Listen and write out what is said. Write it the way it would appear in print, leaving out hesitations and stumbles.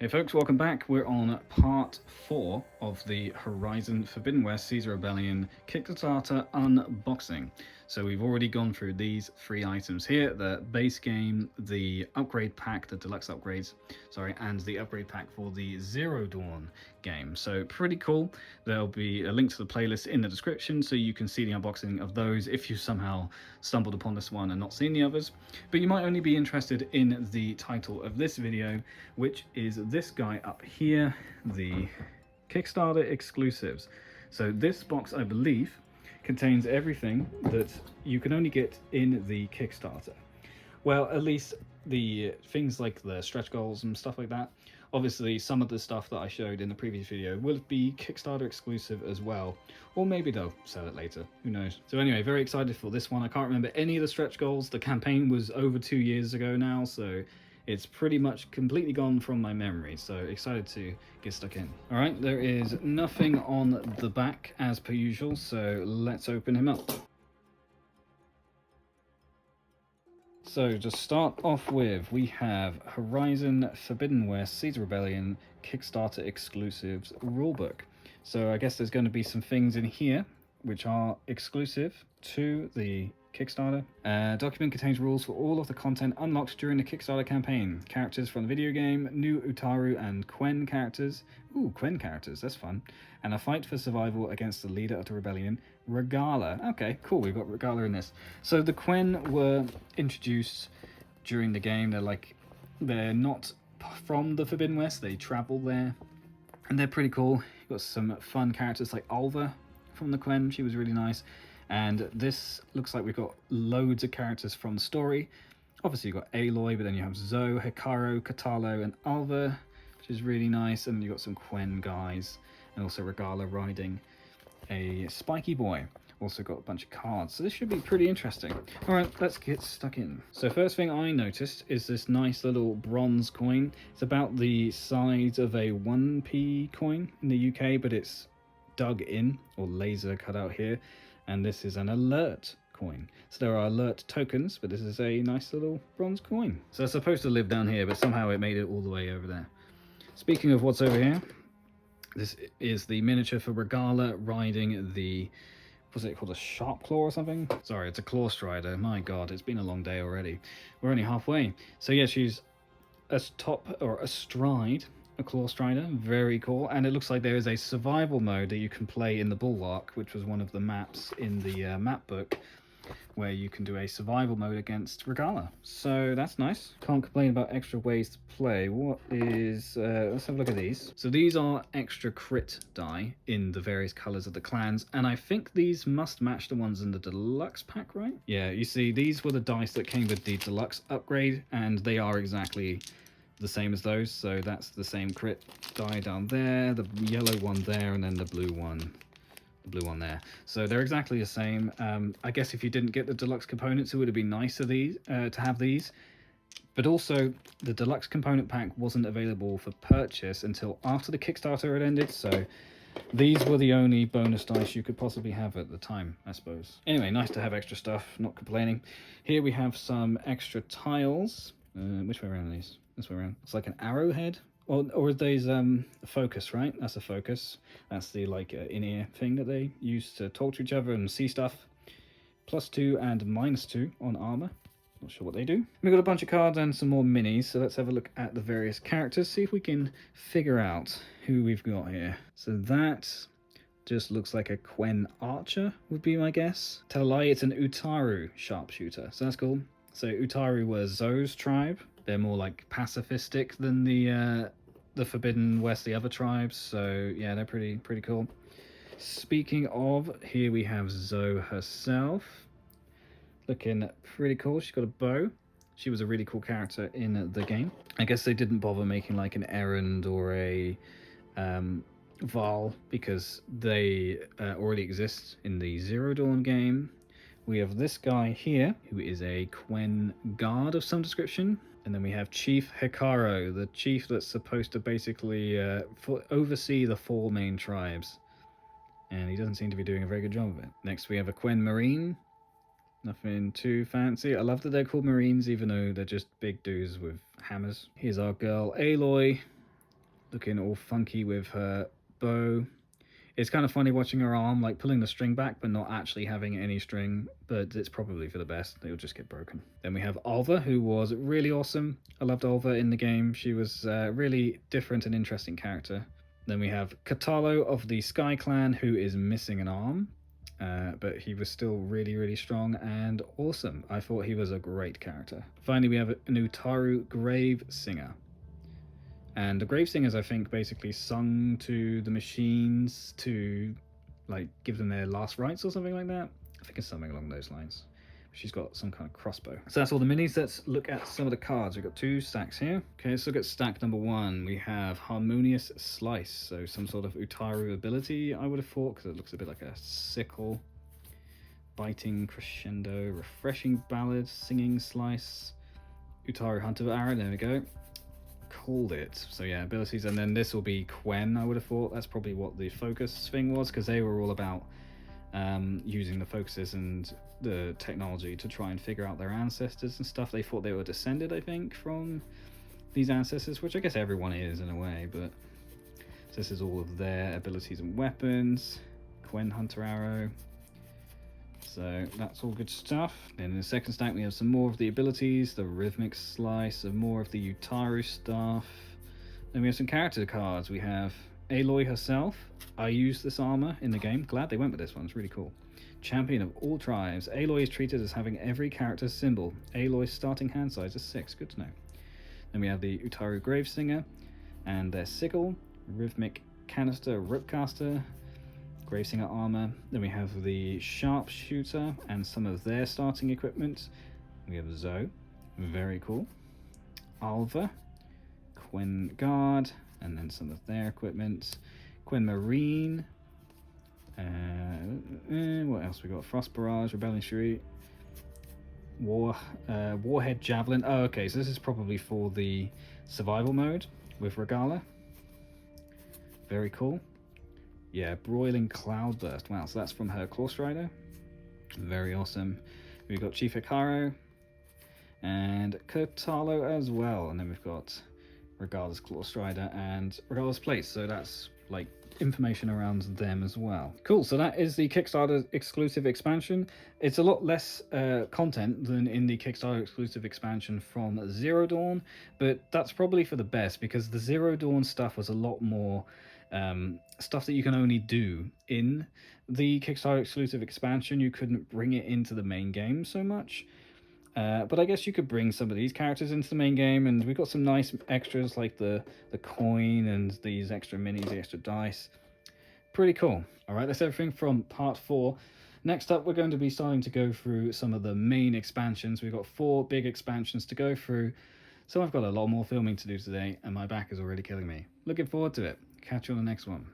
Hey folks, welcome back. We're on part 4 of the Horizon Forbidden West Caesar Rebellion Kickstarter unboxing. So we've already gone through these 3 items here, the base game, the upgrade pack, the deluxe upgrades, and the upgrade pack for the Zero Dawn game. So pretty cool. There'll be a link to the playlist in the description so you can see the unboxing of those if you somehow stumbled upon this one and not seen the others. But you might only be interested in the title of this video, which is this guy up here, the Kickstarter Exclusives. So this box, I believe, contains everything that you can only get in the Kickstarter. Well, at least the things like the stretch goals and stuff like that. Obviously, some of the stuff that I showed in the previous video will be Kickstarter exclusive as well, or maybe they'll sell it later, who knows. So anyway, very excited for this one. I can't remember any of the stretch goals. The campaign was over 2 years ago now, so it's pretty much completely gone from my memory, so excited to get stuck in. All right, there is nothing on the back as per usual, so let's open him up. So to start off with, we have Horizon Forbidden West Caesar Rebellion Kickstarter Exclusives Rulebook. So I guess there's going to be some things in here which are exclusive to the Kickstarter. Document contains rules for all of the content unlocked during the Kickstarter campaign. Characters from the video game, new Utaru and Quen characters. Ooh, Quen characters, that's fun. And a fight for survival against the leader of the rebellion, Regala. Okay, cool, we've got Regala in this. So the Quen were introduced during the game. They're not from the Forbidden West, they travel there. And they're pretty cool. You've got some fun characters like Alva from the Quen, she was really nice. And this looks like we've got loads of characters from the story. Obviously you've got Aloy, but then you have Zoe, Hikaru, Katalo, and Alva, which is really nice. And you've got some Quen guys, and also Regala riding a spiky boy. Also got a bunch of cards, so this should be pretty interesting. All right, let's get stuck in. So first thing I noticed is this nice little bronze coin. It's about the size of a 1p coin in the UK, but it's dug in, or laser cut out here. And this is an alert coin. So there are alert tokens, but this is a nice little bronze coin. So it's supposed to live down here, but somehow it made it all the way over there. Speaking of what's over here, this is the miniature for Regala riding the, was it called a sharp claw or something? Sorry, it's a claw strider. My god, it's been a long day already. We're only halfway. So yeah, she's astride a claw strider, very cool. And it looks like there is a survival mode that you can play in the Bulwark, which was one of the maps in the map book, where you can do a survival mode against Regala. So that's nice. Can't complain about extra ways to play. What is, let's have a look at these. So these are extra crit die in the various colors of the clans, and I think these must match the ones in the deluxe pack, right? Yeah, you see, these were the dice that came with the deluxe upgrade, and they are exactly the same as those. So that's the same crit die down there, the yellow one there, and then the blue one there. So they're exactly the same. I guess if you didn't get the deluxe components, it would have been nice of these to have these. But also, the deluxe component pack wasn't available for purchase until after the Kickstarter had ended, so these were the only bonus dice you could possibly have at the time, I suppose. Anyway, nice to have extra stuff, not complaining. Here we have some extra tiles. Which way around are these? This way around. It's like an arrowhead. Or are these focus, right? That's a focus. That's the in-ear thing that they use to talk to each other and see stuff. +2 and -2 on armor. Not sure what they do. We've got a bunch of cards and some more minis, so let's have a look at the various characters, see if we can figure out who we've got here. So that just looks like a Quen archer, would be my guess. Tell a lie, it's an Utaru sharpshooter, so that's cool. So Utaru was Zoe's tribe. They're more like pacifistic than the Forbidden West, the other tribes. So yeah, they're pretty cool. Speaking of, here we have Zoe herself, looking pretty cool. She's got a bow. She was a really cool character in the game. I guess they didn't bother making like an Errand or a Val because they already exist in the Zero Dawn game. We have this guy here, who is a Quen guard of some description. And then we have Chief Hikaru, the chief that's supposed to basically oversee the 4 main tribes. And he doesn't seem to be doing a very good job of it. Next we have a Quen Marine. Nothing too fancy. I love that they're called Marines, even though they're just big dudes with hammers. Here's our girl Aloy. looking all funky with her bow. It's kind of funny watching her arm, like pulling the string back, but not actually having any string, but it's probably for the best. It'll just get broken. Then we have Alva, who was really awesome. I loved Alva in the game. She was a really different and interesting character. Then we have Katalo of the Sky Clan, who is missing an arm, but he was still really, really strong and awesome. I thought he was a great character. Finally, we have an Utaru Grave Singer. And the grave singers, I think, basically sung to the machines to, like, give them their last rites or something like that. I think it's something along those lines. She's got some kind of crossbow. So that's all the minis. Let's look at some of the cards. We've got 2 stacks here. Okay, let's look at stack number 1. We have Harmonious Slice. So some sort of Utaru ability, I would have thought, because it looks a bit like a sickle. Biting Crescendo. Refreshing Ballad. Singing Slice. Utaru Hunter Arrow. There we go. Called it. So yeah, abilities, and then this will be Quen, I would have thought. That's probably what the focus thing was, because they were all about using the focuses and the technology to try and figure out their ancestors and stuff. They thought they were descended, I think, from these ancestors, which I guess everyone is in a way, but this is all of their abilities and weapons. Quen Hunter Arrow. So that's all good stuff. Then in the second stack we have some more of the abilities, the Rhythmic Slice, some more of the Utaru stuff. Then we have some character cards. We have Aloy herself. I used this armor in the game. Glad they went with this one, it's really cool. Champion of all tribes. Aloy is treated as having every character's symbol. Aloy's starting hand size is 6, good to know. Then we have the Utaru Gravesinger and their sickle, Rhythmic Canister, Ripcaster, Gravesinger armor. Then we have the Sharpshooter and some of their starting equipment. We have Zoe, very cool. Alva, Quen Guard, and then some of their equipment. Quen Marine. What else we got? Frost Barrage, Rebellion Shuri, Warhead Javelin. Oh, okay, so this is probably for the survival mode with Regala. Very cool. Yeah, Broiling Cloudburst. Wow, so that's from her Claw Strider. Very awesome. We've got Chief Hikaru and Kotalo as well. And then we've got Regala's Claw Strider and Regala's Place. So that's like information around them as well. Cool, so that is the Kickstarter exclusive expansion. It's a lot less content than in the Kickstarter exclusive expansion from Zero Dawn, but that's probably for the best, because the Zero Dawn stuff was a lot more stuff that you can only do in the Kickstarter exclusive expansion. You couldn't bring it into the main game so much. But I guess you could bring some of these characters into the main game, and we've got some nice extras like the coin and these extra minis, the extra dice. Pretty cool. All right, that's everything from part 4. Next up, we're going to be starting to go through some of the main expansions. We've got 4 big expansions to go through, so I've got a lot more filming to do today, and my back is already killing me. Looking forward to it. Catch you on the next one.